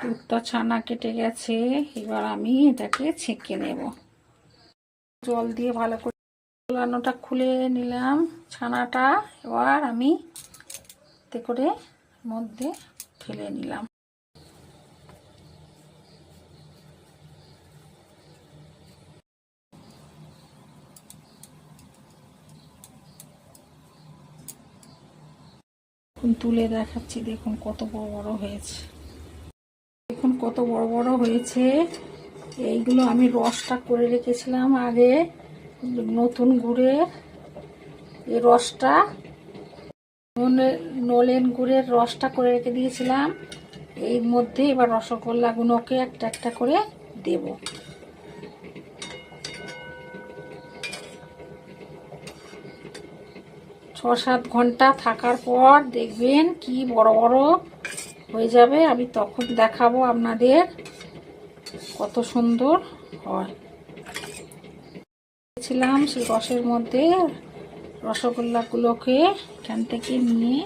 দুধটা ছানা কেটে গেছে, এবার আমি এটাকে ছেঁকে নেব। জল দিয়ে ভালো করে ফোলানোটা খুলে নিলাম ছানাটা। এবার আমি এতে করে মধ্যে ঢেলে নিলাম। তুলে দেখাচ্ছি, দেখুন কত বড় বড় হয়েছে, দেখুন কত বড় বড় হয়েছে। এইগুলো আমি রসটা করে রেখেছিলাম আগে, নতুন গুড়ের এই রসটা, নলেন গুড়ের রসটা করে রেখে দিয়েছিলাম। এর মধ্যে এবার রসগোল্লাগুলোকে একটা একটা করে দেব। 6-7 ঘন্টা থাকার পর দেখবেন কি বড় বড় হয়ে যাবে। আমি তখন দেখাবো আপনাদের কত সুন্দর হয়। ছিলাম সেই রসের মধ্যে রসগোল্লাগুলোকে এখান থেকে নিয়ে